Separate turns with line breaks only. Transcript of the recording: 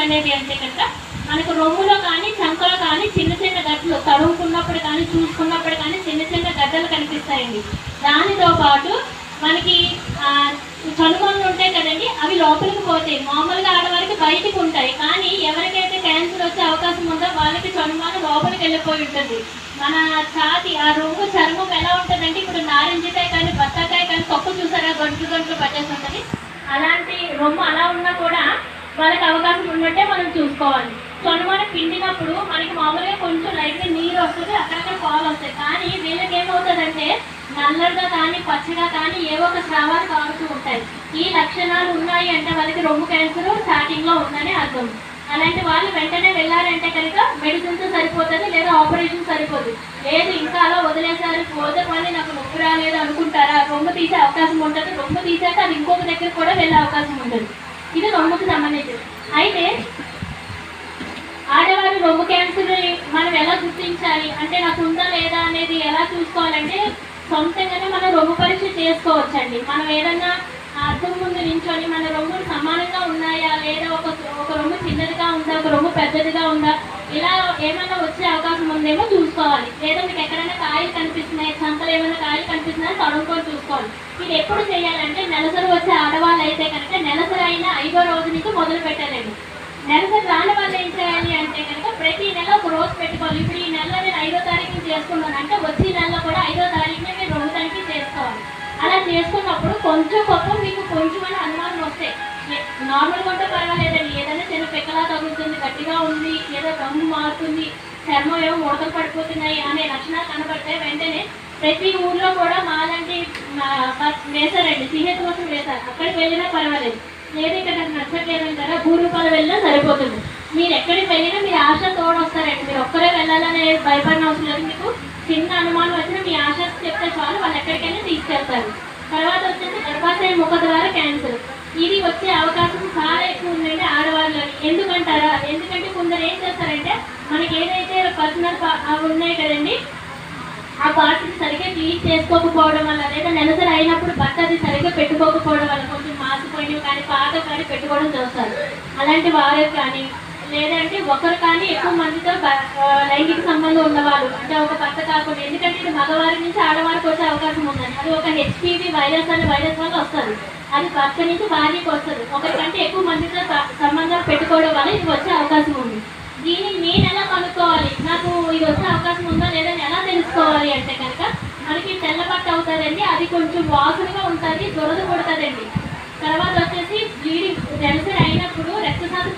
అనేది అంటే కనుక మనకు రొమ్ములో కానీ చంకలో కానీ చిన్న చిన్న గడ్డలు తడుముకున్నప్పుడు కానీ చూసుకున్నప్పుడు కానీ చిన్న చిన్న గడ్డలు కనిపిస్తాయండి. దానితో పాటు మనకి చనుమలు ఉంటాయి కదండి, అవి లోపలికి పోతాయి. మామూలుగా ఆడవారికి బయటికి ఉంటాయి, కానీ ఎవరికైతే క్యాన్సర్ వచ్చే అవకాశం ఉందో వాళ్ళకి చనుమలు లోపలికి వెళ్ళిపోయి ఉంటుంది. మన ఛాతి ఆ రొమ్ము చర్మం ఎలా ఉంటుందంటే, ఇప్పుడు నారింజకాయ కానీ బత్తాకాయ కానీ తొక్కు చూసారా, గంటలు గంటలు పట్టేసి ఉంటుంది. అలాంటి రొమ్ము అలా ఉన్నా కూడా వాళ్ళకి అవకాశం ఉన్నట్టే మనం చూసుకోవాలి. చనుమని పిండినప్పుడు మనకి మామూలుగా కొంచెం లైట్గా నీరు వస్తుంది, అక్కడక్కడ పాలు వస్తాయి. కానీ వీళ్ళకి ఏమవుతుందంటే నల్లగా కానీ పచ్చగా కానీ ఏవో ఒక స్రావాలు కారుతూ ఉంటాయి. ఈ లక్షణాలు ఉన్నాయి అంటే వాళ్ళకి రొమ్ము క్యాన్సర్ స్టార్టింగ్లో ఉందని అర్థం. అలాంటి వాళ్ళు వెంటనే వెళ్ళారంటే కనుక మెడిసిన్స్ సరిపోతుంది, లేదా ఆపరేషన్ సరిపోతుంది. లేదు ఇంకా అలా వదిలేసారు, పోతే మళ్ళీ నాకు నొప్పి రాలేదు అనుకుంటారా, రొమ్ము తీసే అవకాశం ఉంటుంది. రొమ్ము తీసాక అది ఇంకొక దగ్గర కూడా వెళ్ళే అవకాశం ఉంటుంది. ఇది రొమ్ముకు సంబంధించింది. అయితే ఆడవారు రొమ్ము క్యాన్సర్ మనం ఎలా గుర్తించాలి అంటే, నాకు ఉందా లేదా అనేది ఎలా చూసుకోవాలంటే, సొంతంగానే మనం రొమ్ము పరీక్ష చేసుకోవచ్చండి. మనం ఏదన్నా అర్థం ముందు నించొని మన రొమ్ములు సమానంగా ఉన్నాయా, లేదా ఒక రొమ్ము చిన్నదిగా ఉందా, ఒక రొమ్ము పెద్దదిగా ఉందా, ఇలా ఏమైనా వచ్చే అవకాశం ఉందేమో చూసుకోవాలి. లేదా మీకు ఎక్కడైనా కాయలు కనిపిస్తున్నాయి, చంకలు ఏమైనా కాయలు కనిపిస్తున్నాయి తడుముకొని చూసుకోవాలి. ఇది ఎప్పుడు చేయాలంటే, నెలసరి వచ్చే ఆడవాళ్ళు అయితే కనుక నెలసరి అయిన 5వ రోజు నుంచి మొదలు పెట్టాలండి. నెలసరి రాని వాళ్ళు ఏం చేయాలి అంటే కనుక ప్రతి నెల ఒక రోజు పెట్టుకోవాలి. ఇప్పుడు ఈ నెలలో నేను 5వ తారీఖుని చేసుకున్నాను అంటే వచ్చే నెలలో కూడా 5వ తారీఖునే మీరు 2 తనిఖీ చేసుకోవాలి. అలా చేసుకున్నప్పుడు కొంచెం గొప్ప మీకు కొంచెమైనా అనుమానం వస్తాయి. నార్మల్గా ఉంటే పర్వాలేదండి, ఏదైనా చిన్న పెక్కలా తగులుతుంది, గట్టిగా ఉంది, ఏదో రంగు మారుతుంది, చర్మం ఏమో ముడతలు పడిపోతున్నాయి అనే లక్షణాలు కనబడితే వెంటనే ప్రతి ఊర్లో కూడా మాలాంటి వేశారండి, సిహెచ్ కోసం వేశారు. అక్కడికి వెళ్ళినా పర్వాలేదు. లేదు ఇక్కడ నాకు నచ్చట్లేదంటారా, రూపాయలు వెళ్ళినా సరిపోతుంది. మీరు ఎక్కడికి వెళ్ళినా మీరు ఆశ తోడు వస్తారండి. మీరు ఒక్కరే వెళ్ళాలనే భయపడిన అవసరం లేదు. మీకు చిన్న అనుమానం వచ్చినా మీ ఆశ చెప్తే చాలు, వాళ్ళు ఎక్కడికైనా తీసుకెళ్తారు. తర్వాత వచ్చేసి గర్భాశయ ముఖ ద్వారా క్యాన్సర్. ఇది వచ్చే అవకాశం చాలా ఎక్కువ ఉందండి ఆడవాళ్ళు. ఎందుకంటారా, ఎందుకంటే కొందరు ఏం చేస్తారంటే, మనకి ఏదైతే పర్సనల్ అవి ఉన్నాయి కదండి, ఆ పార్ట్ని సరిగ్గా క్లీన్ చేసుకోకపోవడం వల్ల, లేదా నెలసరి అయినప్పుడు బట్ట అది సరిగ్గా పెట్టుకోకపోవడం వల్ల కొంచెం మాసిపోయినవి కానీ పాత కానీ పెట్టుకోవడం చూస్తారు. అలాంటి వారు కానీ, లేదంటే ఒకరు కానీ ఎక్కువ మందితో లైంగిక సంబంధం ఉన్నవాళ్ళు, అంటే ఒక భర్త కాకుండా, ఎందుకంటే ఇది మగవారి నుంచి ఆడవారికి వచ్చే అవకాశం ఉందని. అది ఒక హెచ్పివి వైరస్ అనే వైరస్ వల్ల వస్తుంది. అది భర్త నుంచి భార్యకి వస్తుంది. ఒకరికంటే ఎక్కువ మందితో సంబంధాలు పెట్టుకోవడం వల్ల ఇది వచ్చే అవకాశం ఉంది. దీన్ని నేను ఎలా కనుక్కోవాలి, నాకు ఇది వచ్చే అవకాశం ఉందా లేదని ఎలా తెలుసుకోవాలి అంటే కనుక, మనకి తెల్లబట్ట అవుతుందండి, అది కొంచెం వాసనగా ఉంటుంది, దురద కొడుతుందండి. తర్వాత వచ్చేసి బ్లీడింగ్, నెలసరి అయినప్పుడు రక్తశాతం